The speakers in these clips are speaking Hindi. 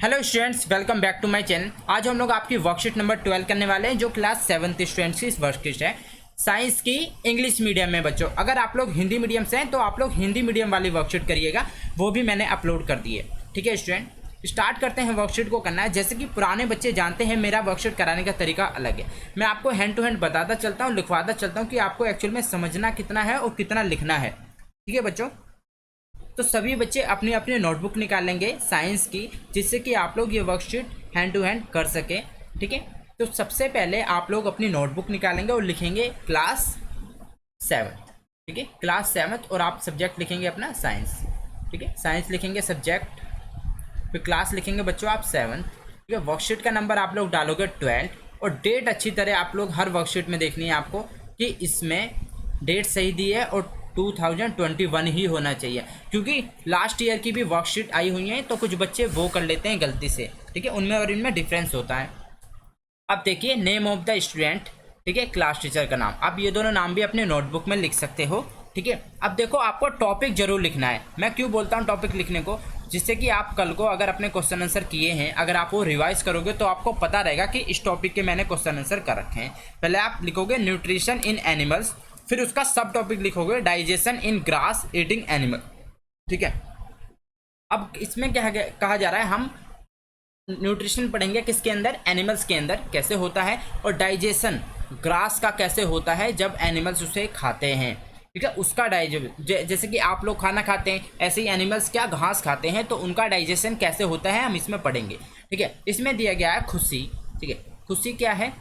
Hello students, welcome back to my channel. आज हम लोग आपकी वर्कशीट नंबर 12 करने वाले हैं, जो क्लास 7th स्टूडेंट्स की वर्कशीट है साइंस की इंग्लिश मीडियम में। बच्चों, अगर आप लोग हिंदी मीडियम से हैं तो आप लोग हिंदी मीडियम वाली वर्कशीट करिएगा, वो भी मैंने अपलोड कर दी है। ठीक है स्टूडेंट, स्टार्ट करते हैं। वर्कशीट को करना है। जैसे कि पुराने बच्चे जानते हैं, मेरा वर्कशीट कराने का तरीका अलग है। मैं आपको हैंड टू हैंड बताता चलता हूँ, लिखवाता चलता हूँ कि आपको एक्चुअल में समझना कितना है और कितना लिखना है। ठीक है बच्चों, तो सभी बच्चे अपनी अपनी नोटबुक निकालेंगे साइंस की, जिससे कि आप लोग ये वर्कशीट हैंड टू हैंड कर सकें। ठीक है, तो सबसे पहले आप लोग अपनी नोटबुक निकालेंगे और लिखेंगे क्लास 7। ठीक है, क्लास 7 और आप सब्जेक्ट लिखेंगे अपना साइंस। ठीक है, साइंस लिखेंगे सब्जेक्ट, फिर क्लास लिखेंगे बच्चों आप 7। ठीक है, वर्कशीट का नंबर आप लोग डालोगे 12 और डेट अच्छी तरह आप लोग हर वर्कशीट में देखनी है आपको कि इसमें डेट सही दी है और 2021 ही होना चाहिए, क्योंकि लास्ट ईयर की भी वर्कशीट आई हुई है तो कुछ बच्चे वो कर लेते हैं गलती से। ठीक है, उनमें और इनमें डिफरेंस होता है। अब देखिए, नेम ऑफ द स्टूडेंट, ठीक है, क्लास टीचर का नाम। आप ये दोनों नाम भी अपने नोटबुक में लिख सकते हो। ठीक है, अब देखो आपको टॉपिक जरूर लिखना है। मैं क्यों बोलता हूँ टॉपिक लिखने को, जिससे कि आप कल को अगर अपने क्वेश्चन आंसर किए हैं, अगर आप वो रिवाइज करोगे तो आपको पता रहेगा कि इस टॉपिक के मैंने क्वेश्चन आंसर कर रखे हैं। पहले आप लिखोगे न्यूट्रिशन इन एनिमल्स, फिर उसका सब टॉपिक लिखोगे डाइजेशन इन ग्रास ईटिंग एनिमल। ठीक है, अब इसमें क्या कहा जा रहा है, हम न्यूट्रिशन पढ़ेंगे किसके अंदर, एनिमल्स के अंदर कैसे होता है, और डाइजेशन ग्रास का कैसे होता है जब एनिमल्स उसे खाते हैं। ठीक है, उसका जैसे कि आप लोग खाना खाते हैं, ऐसे ही एनिमल्स क्या घास खाते हैं, तो उनका डाइजेशन कैसे होता है हम इसमें पढ़ेंगे। ठीक है, इसमें दिया गया है खुशी। ठीक है, खुशी क्या है,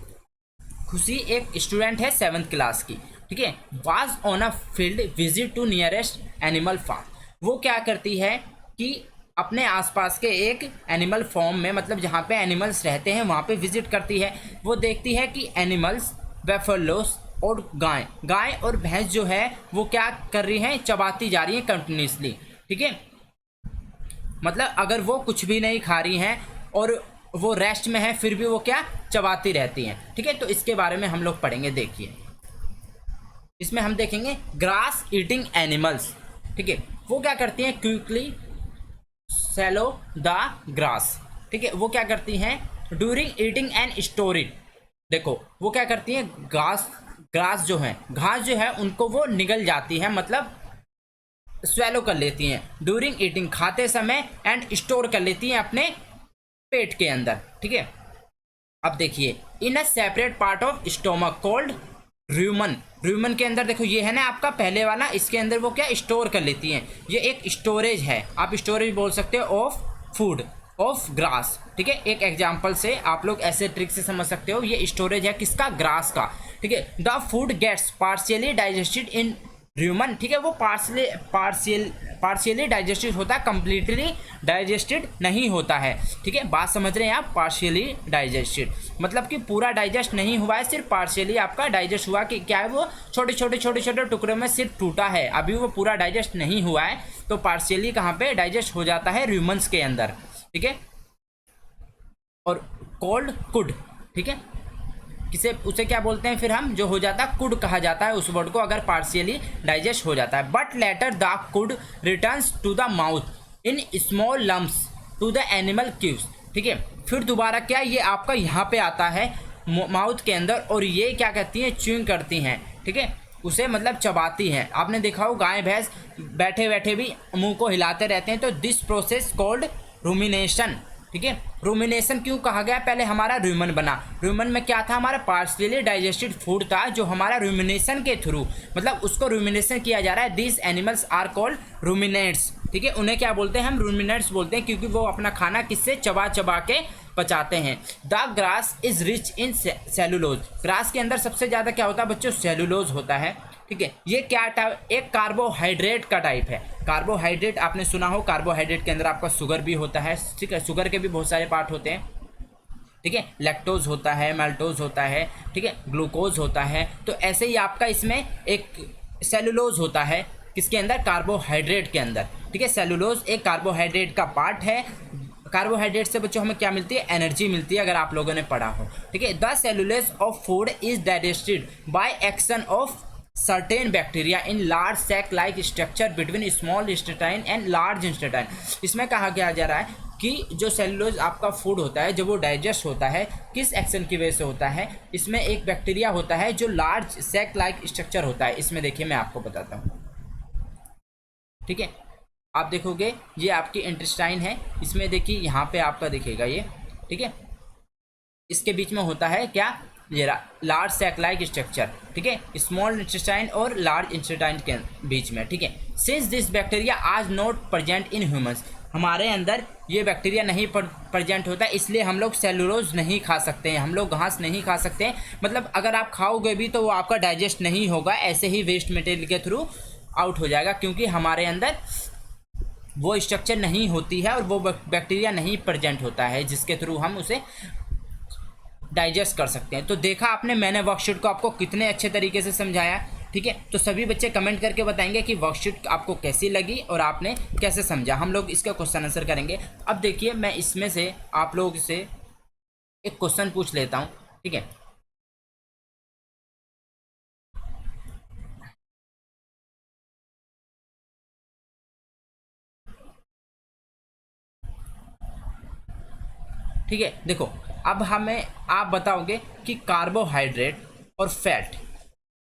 खुशी एक स्टूडेंट है 7th क्लास की। ठीक है, was on a field visit to nearest animal farm. वो क्या करती है कि अपने आसपास के एक एनिमल फॉर्म में, मतलब जहाँ पे एनिमल्स रहते हैं वहाँ पे विजिट करती है। वो देखती है कि एनिमल्स बेफलोस और गाय और भैंस जो है वो क्या कर रही हैं, चबाती जा रही हैं कंटिन्यूसली। ठीक है, मतलब अगर वो कुछ भी नहीं खा रही हैं और वो रेस्ट में है, फिर भी वो क्या चबाती रहती हैं। ठीक है, तो इसके बारे में हम लोग पढ़ेंगे। देखिए, इसमें हम देखेंगे ग्रास ईटिंग एनिमल्स। ठीक है, वो क्या करती हैं, क्विकली सैलो द ग्रास। ठीक है, वो क्या करती हैं, during eating and store it. देखो वो क्या करती हैं, घास जो है उनको वो निगल जाती है, मतलब स्वेलो कर लेती हैं ड्यूरिंग ईटिंग, खाते समय, एंड स्टोर कर लेती हैं अपने पेट के अंदर। ठीक है, अब देखिए, in a separate part of stomach called rumen के अंदर, देखो ये है ना आपका पहले वाला, इसके अंदर वो क्या स्टोर कर लेती हैं। ये एक स्टोरेज है, आप स्टोरेज बोल सकते हो ऑफ फूड ऑफ ग्रास। ठीक है, एक एग्जांपल से आप लोग ऐसे ट्रिक से समझ सकते हो, ये स्टोरेज है किसका, ग्रास का। ठीक है, the food gets partially digested in human. ठीक है, वो पार्शियली डाइजेस्टेड होता है, कंप्लीटली डाइजेस्टेड नहीं होता है। ठीक है, बात समझ रहे हैं आप, पार्शियली डाइजेस्टेड मतलब कि पूरा डाइजेस्ट नहीं हुआ है, सिर्फ पार्शियली आपका डाइजेस्ट हुआ। कि क्या है, वो छोटे छोटे टुकड़ों में सिर्फ टूटा है, अभी वो पूरा डाइजेस्ट नहीं हुआ है, तो पार्शियली कहाँ पे डाइजेस्ट हो जाता है, ह्यूमन्स के अंदर। ठीक है, और कोल्ड कुड। ठीक है, किसे उसे क्या बोलते हैं फिर हम, जो हो जाता है कुड कहा जाता है उस वर्ड को, अगर पार्शियली डाइजेस्ट हो जाता है। But later the cud returns to the mouth in small lumps to the animal cubes. ठीक है, फिर दोबारा क्या, ये आपका यहाँ पे आता है माउथ के अंदर, और ये क्या करती हैं, च्यूइंग करती हैं। ठीक है, उसे मतलब चबाती हैं। आपने देखा हो गाय भैंस बैठे बैठे भी मुंह को हिलाते रहते हैं, तो दिस प्रोसेस कॉल्ड रूमिनेशन। ठीक है, रूमिनेशन क्यों कहा गया, पहले हमारा रूमन बना, रूमन में क्या था, हमारा पार्शियली डाइजेस्टेड फूड था, जो हमारा रूमिनेशन के थ्रू, मतलब उसको रूमिनेशन किया जा रहा है। This animals are called ruminants. ठीक है, उन्हें क्या बोलते हैं, हम रूमिनेट्स बोलते हैं, क्योंकि वो अपना खाना किससे चबा के पचाते हैं। The grass is rich in cellulose. Grass के अंदर सबसे ज़्यादा क्या होता है बच्चों, सेलुलोज होता है। ठीक है, ये क्या एक कार्बोहाइड्रेट का टाइप है। कार्बोहाइड्रेट आपने सुना हो, कार्बोहाइड्रेट के अंदर आपका शुगर भी होता है। ठीक है, शुगर के भी बहुत सारे पार्ट होते हैं। ठीक है, लैक्टोज होता है, माल्टोज होता है, ठीक है, ग्लूकोज होता है। तो ऐसे ही आपका इसमें एक सेलुलोज होता है, किसके अंदर, कार्बोहाइड्रेट के अंदर। ठीक है, सेलुलोज एक कार्बोहाइड्रेट का पार्ट है। कार्बोहाइड्रेट से बच्चों हमें क्या मिलती है, एनर्जी मिलती है, अगर आप लोगों ने पढ़ा हो। ठीक है, the cellulose of food is digested by action of certain bacteria in large sac like structure between small intestine and large intestine. इसमें कहा गया जा रहा है कि जो सेलुलोज आपका फूड होता है जब वो डाइजेस्ट होता है किस एक्शन की वजह से होता है। इसमें एक बैक्टीरिया होता है जो लार्ज सैक लाइक स्ट्रक्चर होता है। इसमें देखिए मैं आपको बताता हूँ, ठीक है। आप देखोगे ये आपकी इंटेस्टाइन है, इसमें देखिए यहाँ पे आपका दिखेगा ये, ठीक है। इसके बीच में होता है क्या, ये लार्ज सैक लाइक स्ट्रक्चर, ठीक है, स्मॉल इंटेस्टाइन और लार्ज इंटेस्टाइन के बीच में, ठीक है। सिंस दिस बैक्टीरिया आज नॉट प्रेजेंट इन ह्यूमंस, हमारे अंदर ये बैक्टीरिया नहीं प्रेजेंट होता, इसलिए हम लोग सेलुलोज नहीं खा सकते हैं, हम लोग घास नहीं खा सकते हैं। मतलब अगर आप खाओगे भी तो वो आपका डाइजेस्ट नहीं होगा, ऐसे ही वेस्ट मटेरियल के थ्रू आउट हो जाएगा, क्योंकि हमारे अंदर वो स्ट्रक्चर नहीं होती है और वो बैक्टीरिया नहीं प्रेजेंट होता है जिसके थ्रू हम उसे डाइजेस्ट कर सकते हैं। तो देखा आपने, मैंने वर्कशीट को आपको कितने अच्छे तरीके से समझाया, ठीक है। तो सभी बच्चे कमेंट करके बताएंगे कि वर्कशीट आपको कैसी लगी और आपने कैसे समझा। हम लोग इसका क्वेश्चन आंसर करेंगे। अब देखिए मैं इसमें से आप लोग से एक क्वेश्चन पूछ लेता हूँ, ठीक है। ठीक है, देखो अब हमें आप बताओगे कि कार्बोहाइड्रेट और फैट,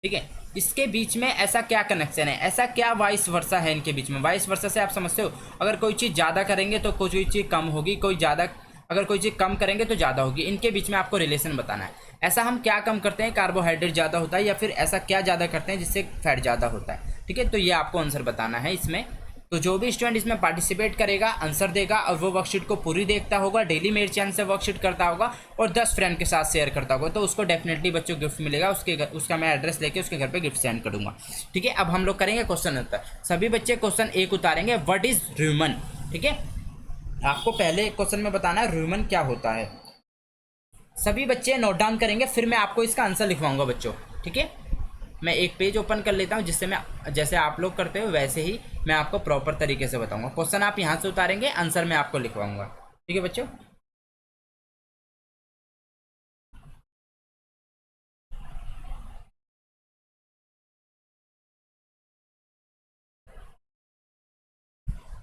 ठीक है, इसके बीच में ऐसा क्या कनेक्शन है, ऐसा क्या वाइस वर्सा है इनके बीच में। वाइस वर्सा से आप समझते हो, अगर कोई चीज़ ज़्यादा करेंगे तो कोई चीज़ कम होगी, कोई ज़्यादा, अगर कोई चीज़ कम करेंगे तो ज़्यादा होगी। इनके बीच में आपको रिलेशन बताना है। ऐसा हम क्या कम करते हैं, कार्बोहाइड्रेट ज़्यादा होता है, या फिर ऐसा क्या ज़्यादा करते हैं जिससे फैट ज़्यादा होता है, ठीक है। तो ये आपको आंसर बताना है इसमें। तो जो भी स्टूडेंट इसमें पार्टिसिपेट करेगा, आंसर देगा और वो वर्कशीट को पूरी देखता होगा, डेली मेरे चैनल से वर्कशीट करता होगा और 10 फ्रेंड के साथ शेयर करता होगा, तो उसको डेफिनेटली बच्चों गिफ्ट मिलेगा। उसका मैं एड्रेस लेके उसके घर पे गिफ्ट सेंड करूँगा, ठीक है। अब हम लोग करेंगे क्वेश्चन आंसर। सभी बच्चे क्वेश्चन एक उतारेंगे, व्हाट इज र्यूमन, ठीक है। आपको पहले क्वेश्चन में बताना है र्यूमन क्या होता है। सभी बच्चे नोट डाउन करेंगे, फिर मैं आपको इसका आंसर लिखवाऊंगा बच्चों, ठीक है। मैं एक पेज ओपन कर लेता हूं जिससे मैं, जैसे आप लोग करते हो वैसे ही मैं आपको प्रॉपर तरीके से बताऊंगा। क्वेश्चन आप यहां से उतारेंगे, आंसर मैं आपको लिखवाऊंगा, ठीक है बच्चों।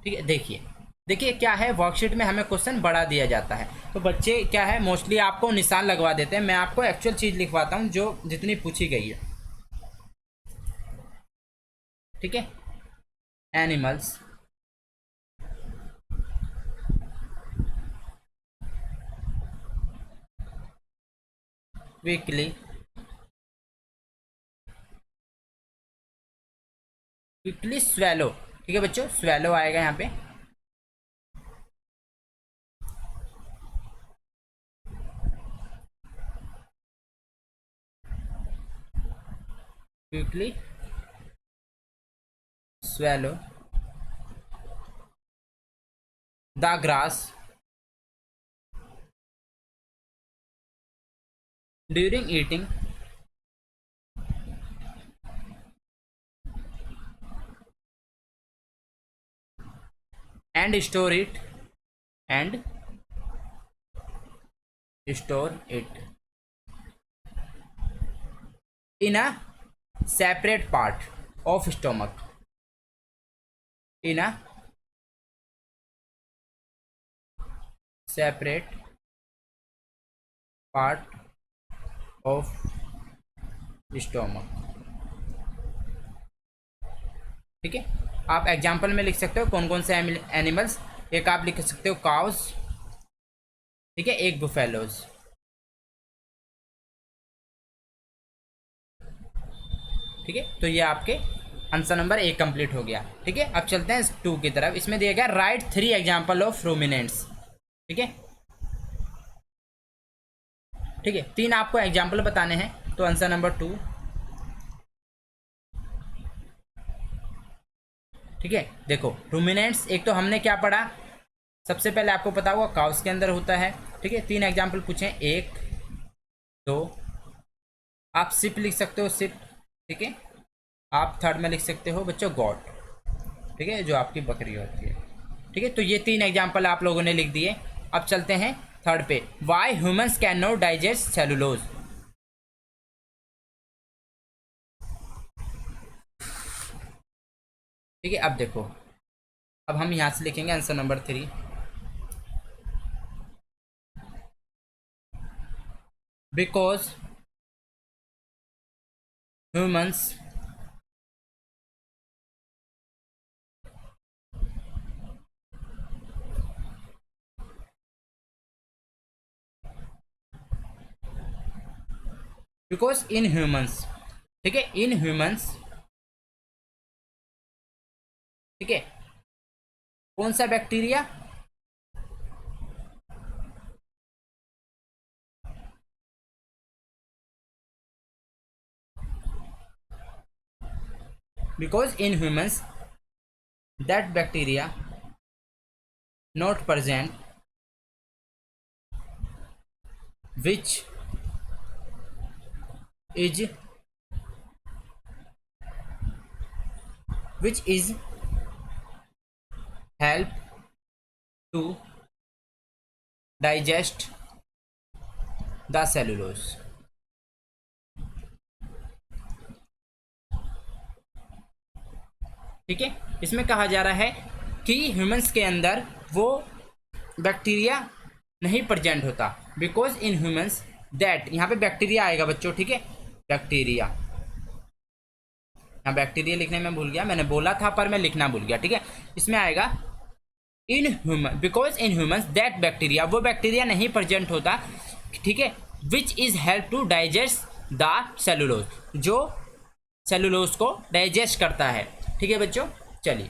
ठीक है, देखिए देखिए क्या है, वर्कशीट में हमें क्वेश्चन बढ़ा दिया जाता है, तो बच्चे क्या है मोस्टली आपको निशान लगवा देते हैं। मैं आपको एक्चुअल चीज़ लिखवाता हूँ जो जितनी पूछी गई है, ठीक है। एनिमल्स वीकली वीकली स्वेलो, ठीक है बच्चों, स्वेलो आएगा यहाँ पे। Weekly swallow the grass during eating and store it and store it in a separate part of stomach, in a separate part of stomach, ठीक है। आप एग्जाम्पल में लिख सकते हो कौन कौन से एनिमल्स। एक आप लिख सकते हो काउस, ठीक है, एक बुफेलोज, ठीक है। तो ये आपके आंसर नंबर 1 कंप्लीट हो गया, ठीक है। अब चलते हैं 2 की तरफ। इसमें दिया गया राइट 3 एग्जाम्पल ऑफ रूमिनेंट्स, ठीक है, ठीक है। 3 आपको एग्जाम्पल बताने हैं, तो आंसर नंबर 2, ठीक है। देखो रूमिनेंट्स, एक तो हमने क्या पढ़ा, सबसे पहले आपको पता होगा काउस के अंदर होता है, ठीक है। 3 एग्जाम्पल पूछे, 1 2, आप सिप लिख सकते हो, सिप, ठीक है। आप थर्ड में लिख सकते हो बच्चों गॉड, ठीक है, जो आपकी बकरी होती है, ठीक है। तो ये 3 एग्जाम्पल आप लोगों ने लिख दिए। अब चलते हैं थर्ड पे, why humans can not digest cellulose, ठीक है। अब देखो, अब हम यहाँ से लिखेंगे answer number 3, because humans because in humans, ठीक है, इन ह्यूमंस, ठीक है, कौन सा bacteria, because in humans that bacteria not present which is help to digest the cellulose। ठीक है, इसमें कहा जा रहा है कि ह्यूमंस के अंदर वो बैक्टीरिया नहीं प्रेजेंट होता, बिकॉज इन ह्यूमंस दैट, यहाँ पे बैक्टीरिया आएगा बच्चों, ठीक है, बैक्टीरिया, यहाँ बैक्टीरिया लिखने में भूल गया, मैंने बोला था पर मैं लिखना भूल गया, ठीक है, इसमें आएगा in human, because in humans that bacteria, वो बैक्टीरिया नहीं प्रेजेंट होता, ठीक है, which is help to digest the cellulose, जो सेलुलोज को डाइजेस्ट करता है। ठीक है बच्चों, चलिए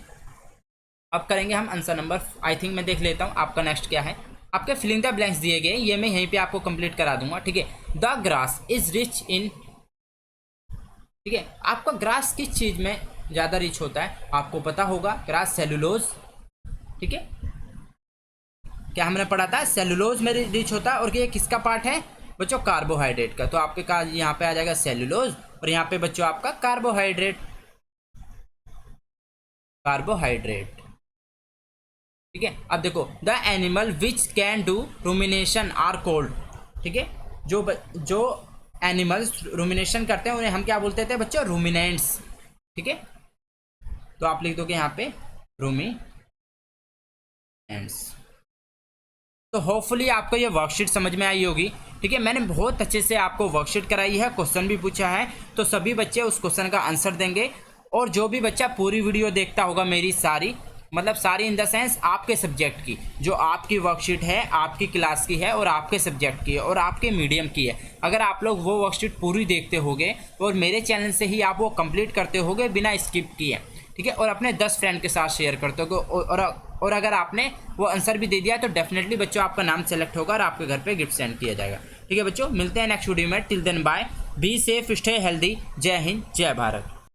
अब करेंगे हम आंसर नंबर, आई थिंक मैं देख लेता हूँ आपका नेक्स्ट क्या है। आपके फिलिंग द ब्लैंक्स दिए गए, ये मैं यहीं पे आपको कंप्लीट करा दूंगा, ठीक है। The grass is rich in, ठीक है, आपका ग्रास किस चीज में ज्यादा रिच होता है, आपको पता होगा, ग्रास सेलुलोज, ठीक है, क्या हमने पढ़ा था, सेलुलोज में रिच होता है, और ये किसका पार्ट है बच्चों, कार्बोहाइड्रेट का, तो आपके का यहाँ पे आ जाएगा सेलुलोज, और यहाँ पे बच्चों आपका कार्बोहाइड्रेट, कार्बोहाइड्रेट, ठीक है। अब देखो, the animal which can do rumination are called, ठीक है, जो एनिमल्स रूमिनेशन करते हैं उन्हें हम क्या बोलते थे बच्चों, रूमिनेंट्स, ठीक है, तो आप लिख दोगे यहाँ पे रूमिनेंट्स। तो होपफुली आपको ये वर्कशीट समझ में आई होगी, ठीक है, मैंने बहुत अच्छे से आपको वर्कशीट कराई है, क्वेश्चन भी पूछा है, तो सभी बच्चे उस क्वेश्चन का आंसर देंगे, और जो भी बच्चा पूरी वीडियो देखता होगा मेरी सारी, मतलब सारी इन द सेंस आपके सब्जेक्ट की, जो आपकी वर्कशीट है आपकी क्लास की है, और आपके सब्जेक्ट की है, और आपके मीडियम की है, अगर आप लोग वो वर्कशीट पूरी देखते होगे और मेरे चैनल से ही आप वो कंप्लीट करते होगे बिना स्किप किए, ठीक है, और अपने 10 फ्रेंड के साथ शेयर करते हो, और अगर आपने वो आंसर भी दे दिया तो डेफिनेटली बच्चों आपका नाम सेलेक्ट होगा और आपके घर पे गिफ्ट सेंड किया जाएगा। ठीक है बच्चों, मिलते हैं नेक्स्ट वीडियो में, till then bye, be safe, stay healthy, जय हिंद, जय भारत।